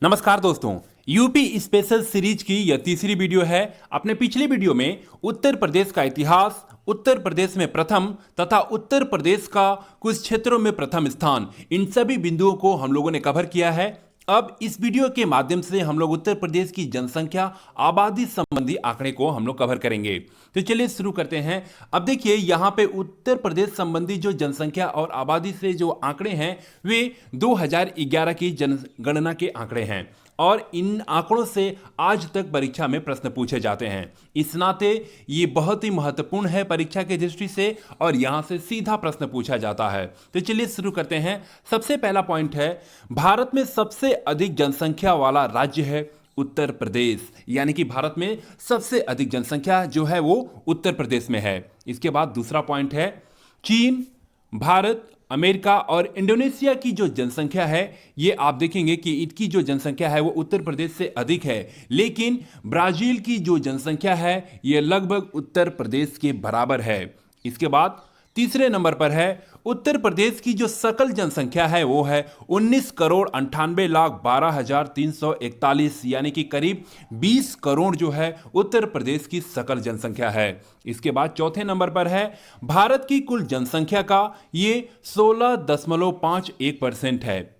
नमस्कार दोस्तों, UP special series की यह तीसरी वीडियो है। अपने पिछले वीडियो में उत्तर प्रदेश का इतिहास, उत्तर प्रदेश में प्रथम तथा उत्तर प्रदेश का कुछ क्षेत्रों में प्रथम स्थान, इन सभी बिंदुओं को हम लोगों ने कवर किया है। अब इस वीडियो के माध्यम से हम लोग उत्तर प्रदेश की जनसंख्या, आबादी संबंधी आंकड़े को हम लोग कवर करेंगे। तो चलिए शुरू करते हैं। अब देखिए यहाँ पे उत्तर प्रदेश संबंधी जो जनसंख्या और आबादी से जो आंकड़े हैं वे 2011 की जनगणना के आंकड़े हैं और इन आंकड़ों से आज तक परीक्षा में प्रश्न पूछे जाते हैं। इस नाते ये बहुत ही महत्वपूर्ण है परीक्षा की दृष्टि से और यहां से सीधा प्रश्न पूछा जाता है। तो चलिए शुरू करते हैं। सबसे पहला पॉइंट है, भारत में सबसे अधिक जनसंख्या वाला राज्य है उत्तर प्रदेश, यानी कि भारत में सबसे अधिक जनसंख्या जो है वो उत्तर प्रदेश में है। इसके बाद दूसरा पॉइंट है, चीन, भारत, अमेरिका और इंडोनेशिया की जो जनसंख्या है ये आप देखेंगे कि इनकी जो जनसंख्या है वो उत्तर प्रदेश से अधिक है, लेकिन ब्राजील की जो जनसंख्या है ये लगभग उत्तर प्रदेश के बराबर है। इसके बाद तीसरे नंबर पर है, उत्तर प्रदेश की जो सकल जनसंख्या है वो है 19,98,12,341, यानी कि करीब 20 करोड़ जो है उत्तर प्रदेश की सकल जनसंख्या है। इसके बाद चौथे नंबर पर है, भारत की कुल जनसंख्या का ये 16.51% है।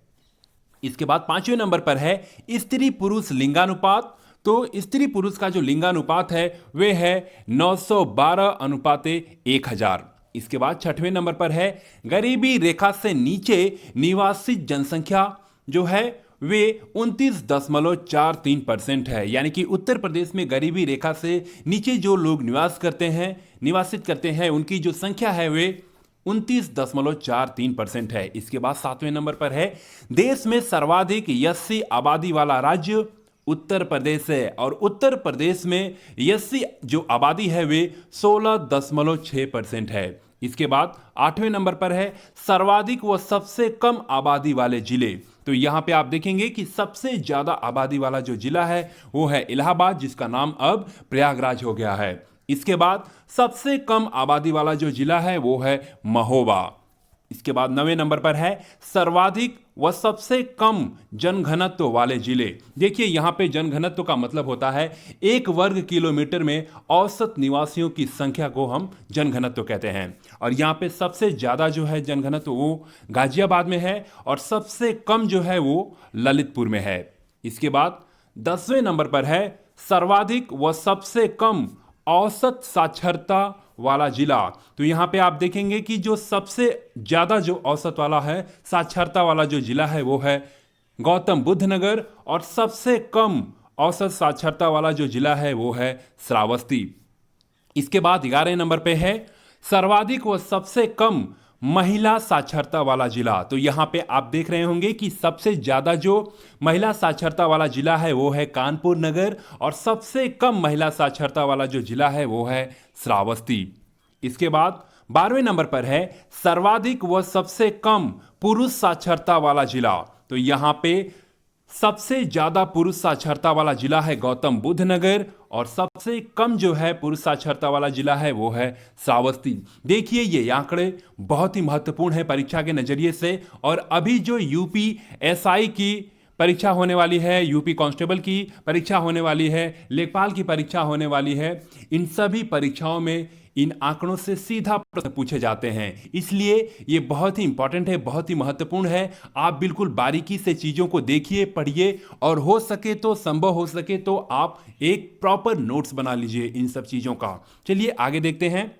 इसके बाद पांचवें नंबर पर है, स्त्री पुरुष लिंगानुपात। तो स्त्री पुरुष का जो लिंगानुपात है वे है 912:1000। इसके बाद छठवें नंबर पर है, गरीबी रेखा से नीचे निवासित जनसंख्या जो है वे 29.43% है, यानी कि उत्तर प्रदेश में गरीबी रेखा से नीचे जो लोग निवासित करते हैं उनकी जो संख्या है वे 29.43% है। इसके बाद सातवें नंबर पर है, देश में सर्वाधिक एससी आबादी वाला राज्य उत्तर प्रदेश है और उत्तर प्रदेश में एससी जो आबादी है वे 16.6% है। इसके बाद आठवें नंबर पर है, सर्वाधिक व सबसे कम आबादी वाले जिले। तो यहां पे आप देखेंगे कि सबसे ज्यादा आबादी वाला जो जिला है वो है इलाहाबाद, जिसका नाम अब प्रयागराज हो गया है। इसके बाद सबसे कम आबादी वाला जो जिला है वो है महोबा। इसके बाद 9वें नंबर पर है, सर्वाधिक व सबसे कम जनघनत्व वाले जिले। देखिए यहां पे जनघनत्व का मतलब होता है 1 वर्ग किलोमीटर में औसत निवासियों की संख्या को हम जनघनत्व कहते हैं। और यहां पे सबसे ज्यादा जो है जनघनत्व वो गाजियाबाद में है और सबसे कम जो है वो ललितपुर में है। इसके बाद 10वें नंबर पर है, सर्वाधिक व सबसे कम औसत साक्षरता वाला जिला। तो यहां पे आप देखेंगे कि जो सबसे ज्यादा जो औसत वाला है, साक्षरता वाला जो जिला है वो है गौतम बुद्ध नगर और सबसे कम औसत साक्षरता वाला जो जिला है वो है श्रावस्ती। इसके बाद 11वें नंबर पे है, सर्वाधिक व सबसे कम महिला साक्षरता वाला जिला। तो यहां पे आप देख रहे होंगे कि सबसे ज्यादा जो महिला साक्षरता वाला जिला है वो है कानपुर नगर और सबसे कम महिला साक्षरता वाला जो जिला है वो है श्रावस्ती। इसके बाद 12वें नंबर पर है, सर्वाधिक व सबसे कम पुरुष साक्षरता वाला जिला। तो यहां पे सबसे ज्यादा पुरुष साक्षरता वाला जिला है गौतम बुद्ध नगर और सबसे कम जो है पुरुष साक्षरता वाला जिला है वो है श्रावस्ती। देखिए ये आंकड़े बहुत ही महत्वपूर्ण है परीक्षा के नजरिए से। और अभी जो यूपीएसआई की परीक्षा होने वाली है, यूपी कांस्टेबल की परीक्षा होने वाली है, लेखपाल की परीक्षा होने वाली है, इन सभी परीक्षाओं में इन आंकड़ों से सीधा प्रश्न पूछे जाते हैं। इसलिए ये बहुत ही इंपॉर्टेंट है, बहुत ही महत्वपूर्ण है। आप बिल्कुल बारीकी से चीज़ों को देखिए, पढ़िए और हो सके तो, संभव हो सके तो आप एक प्रॉपर नोट्स बना लीजिए इन सब चीज़ों का। चलिए आगे देखते हैं।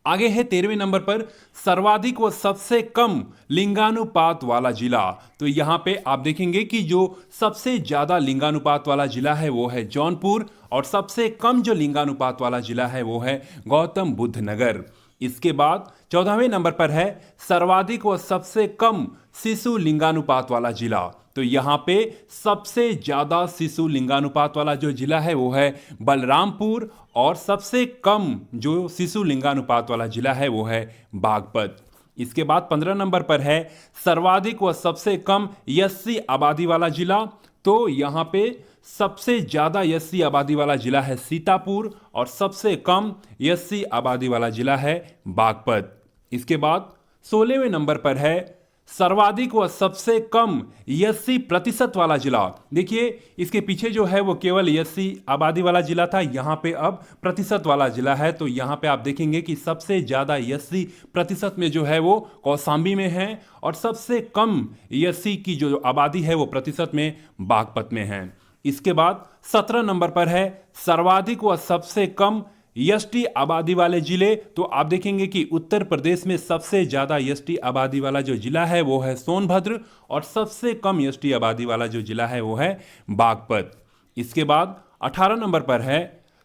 आगे है 13वें नंबर पर, सर्वाधिक व सबसे कम लिंगानुपात वाला जिला। तो यहां पे आप देखेंगे कि जो सबसे ज्यादा लिंगानुपात वाला जिला है वो है जौनपुर और सबसे कम जो लिंगानुपात वाला जिला है वो है गौतम बुद्ध नगर। इसके बाद 14वें नंबर पर है, सर्वाधिक व सबसे कम शिशु लिंगानुपात वाला जिला। तो यहां पे सबसे ज्यादा शिशु लिंगानुपात वाला जो जिला है वो है बलरामपुर और सबसे कम जो शिशु लिंगानुपात वाला जिला है वो है बागपत। इसके बाद 15 नंबर पर है, सर्वाधिक व सबसे कम एससी आबादी वाला जिला। तो यहां पे सबसे ज्यादा एससी आबादी वाला जिला है सीतापुर और सबसे कम एससी आबादी वाला जिला है बागपत। इसके बाद 16वें नंबर पर है, सर्वाधिक व सबसे कम एससी प्रतिशत वाला जिला। देखिए इसके पीछे जो है वो केवल एससी आबादी वाला जिला था, यहाँ पे अब प्रतिशत वाला जिला है। तो यहाँ पे आप देखेंगे कि सबसे ज़्यादा एससी प्रतिशत में जो है वो कौशाम्बी में है, और सबसे कम एससी की जो आबादी है वो प्रतिशत में बागपत में है। इसके बाद 17 नंबर पर है सर्वाधिक व सबसे कम एसटी आबादी वाले जिले। तो आप देखेंगे कि उत्तर प्रदेश में सबसे ज्यादा एसटी आबादी वाला जो जिला है वो है सोनभद्र, और सबसे कम एसटी आबादी वाला जो जिला है वो है बागपत। इसके बाद 18 नंबर पर है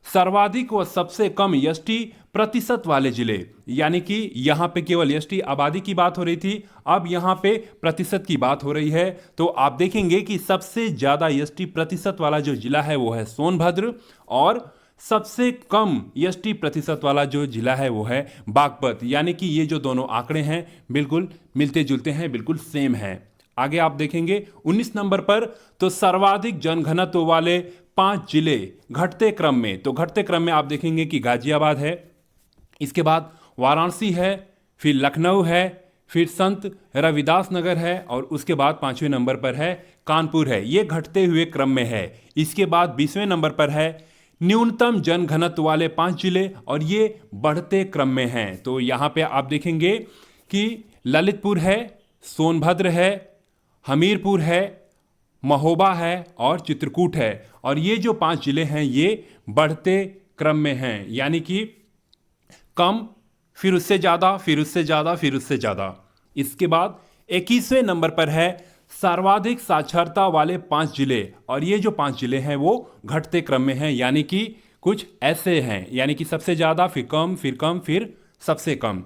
सर्वाधिक व सबसे कम एसटी प्रतिशत वाले जिले, यानी कि यहां पे केवल एसटी आबादी की बात हो रही थी, अब यहां पे प्रतिशत की बात हो रही है। तो आप देखेंगे कि सबसे ज्यादा एसटी प्रतिशत वाला जो जिला है वो है सोनभद्र, और सबसे कम एसटी प्रतिशत वाला जो जिला है वो है बागपत। यानी कि ये जो दोनों आंकड़े हैं बिल्कुल मिलते जुलते हैं, बिल्कुल सेम हैं। आगे आप देखेंगे 19 नंबर पर, तो सर्वाधिक जनघनत्व वाले 5 जिले घटते क्रम में। तो घटते क्रम में आप देखेंगे कि गाजियाबाद है, इसके बाद वाराणसी है, फिर लखनऊ है, फिर संत रविदास नगर है, और उसके बाद 5वें नंबर पर है कानपुर है। ये घटते हुए क्रम में है। इसके बाद 20वें नंबर पर है न्यूनतम जनघनत्व वाले 5 जिले, और ये बढ़ते क्रम में हैं। तो यहाँ पे आप देखेंगे कि ललितपुर है, सोनभद्र है, हमीरपुर है, महोबा है और चित्रकूट है। और ये जो 5 जिले हैं ये बढ़ते क्रम में हैं, यानी कि कम, फिर उससे ज़्यादा, फिर उससे ज़्यादा, फिर उससे ज़्यादा। इसके बाद 21वें नंबर पर है सर्वाधिक साक्षरता वाले 5 जिले, और ये जो 5 जिले हैं वो घटते क्रम में हैं, यानी कि कुछ ऐसे हैं, यानी कि सबसे ज़्यादा, फिर कम, फिर कम, फिर सबसे कम।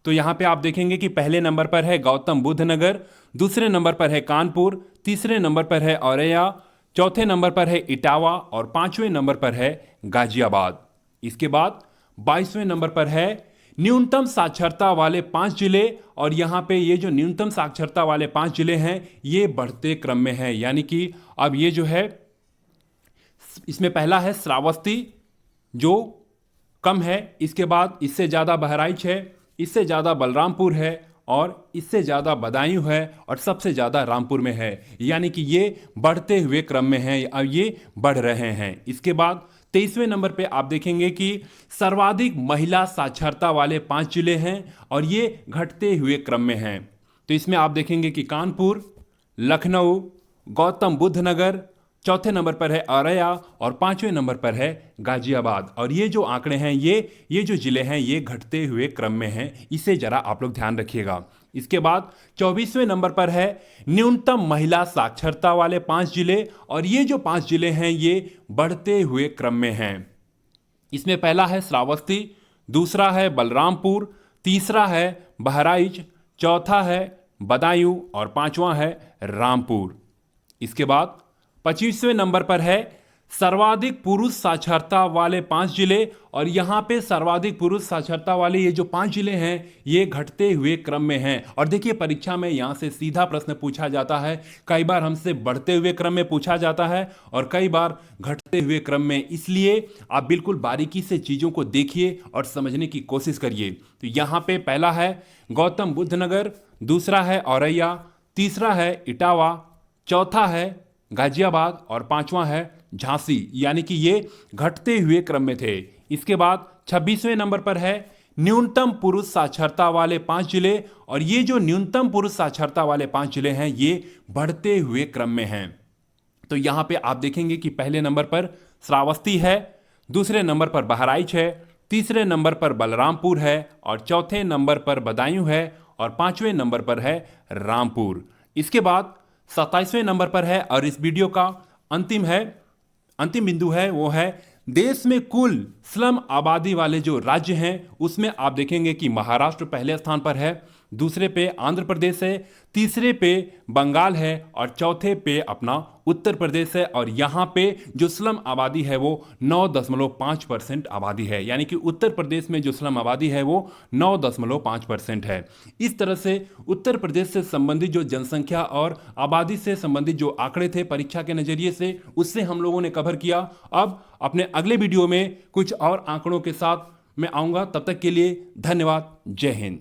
तो यहाँ पे आप देखेंगे कि पहले नंबर पर है गौतम बुद्ध नगर, दूसरे नंबर पर है कानपुर, तीसरे नंबर पर है औरैया, चौथे नंबर पर है इटावा, और 5वें नंबर पर है गाजियाबाद। इसके बाद 22वें नंबर पर है न्यूनतम साक्षरता वाले 5 जिले, और यहाँ पे ये जो न्यूनतम साक्षरता वाले 5 जिले हैं ये बढ़ते क्रम में हैं, यानी कि अब ये जो है इसमें पहला है श्रावस्ती जो कम है, इसके बाद इससे ज़्यादा बहराइच है, इससे ज़्यादा बलरामपुर है, और इससे ज़्यादा बदायूं है, और सबसे ज़्यादा रामपुर में है। यानी कि ये बढ़ते हुए क्रम में हैं, अब ये बढ़ रहे हैं। इसके बाद 23वें नंबर पे आप देखेंगे कि सर्वाधिक महिला साक्षरता वाले 5 जिले हैं, और ये घटते हुए क्रम में हैं। तो इसमें आप देखेंगे कि कानपुर, लखनऊ, गौतम बुद्ध नगर, चौथे नंबर पर है औरैया, और 5वें नंबर पर है गाजियाबाद। और ये जो आंकड़े हैं ये जो जिले हैं ये घटते हुए क्रम में हैं, इसे जरा आप लोग ध्यान रखिएगा। इसके बाद 24वें नंबर पर है न्यूनतम महिला साक्षरता वाले 5 जिले, और ये जो 5 जिले हैं ये बढ़ते हुए क्रम में हैं। इसमें पहला है श्रावस्ती, दूसरा है बलरामपुर, तीसरा है बहराइच, चौथा है बदायूं, और 5वां है रामपुर। इसके बाद 25वें नंबर पर है सर्वाधिक पुरुष साक्षरता वाले 5 जिले, और यहाँ पे सर्वाधिक पुरुष साक्षरता वाले ये जो 5 जिले हैं ये घटते हुए क्रम में हैं। और देखिए परीक्षा में यहाँ से सीधा प्रश्न पूछा जाता है, कई बार हमसे बढ़ते हुए क्रम में पूछा जाता है और कई बार घटते हुए क्रम में, इसलिए आप बिल्कुल बारीकी से चीज़ों को देखिए और समझने की कोशिश करिए। तो यहाँ पे पहला है गौतम बुद्ध नगर, दूसरा है औरैया, तीसरा है इटावा, चौथा है गाजियाबाद, और 5वां है झांसी, यानी कि ये घटते हुए क्रम में थे। इसके बाद 26वें नंबर पर है न्यूनतम पुरुष साक्षरता वाले 5 जिले, और ये जो न्यूनतम पुरुष साक्षरता वाले 5 जिले हैं ये बढ़ते हुए क्रम में हैं। तो यहाँ पे आप देखेंगे कि पहले नंबर पर श्रावस्ती है, दूसरे नंबर पर बहराइच है, तीसरे नंबर पर बलरामपुर है, और चौथे नंबर पर बदायूं है, और 5वें नंबर पर है रामपुर। इसके बाद 27वें नंबर पर है, और इस वीडियो का अंतिम बिंदु है वो है देश में कुल स्लम आबादी वाले जो राज्य हैं उसमें आप देखेंगे कि महाराष्ट्र पहले स्थान पर है, दूसरे पे आंध्र प्रदेश है, तीसरे पे बंगाल है, और चौथे पे अपना उत्तर प्रदेश है। और यहाँ पे जो स्लम आबादी है वो 9.5% आबादी है, यानी कि उत्तर प्रदेश में जो स्लम आबादी है वो 9.5% है। इस तरह से उत्तर प्रदेश से संबंधित जो जनसंख्या और आबादी से संबंधित जो आंकड़े थे परीक्षा के नज़रिए से, उससे हम लोगों ने कवर किया। अब अपने अगले वीडियो में कुछ और आंकड़ों के साथ मैं आऊँगा, तब तक के लिए धन्यवाद। जय हिंद।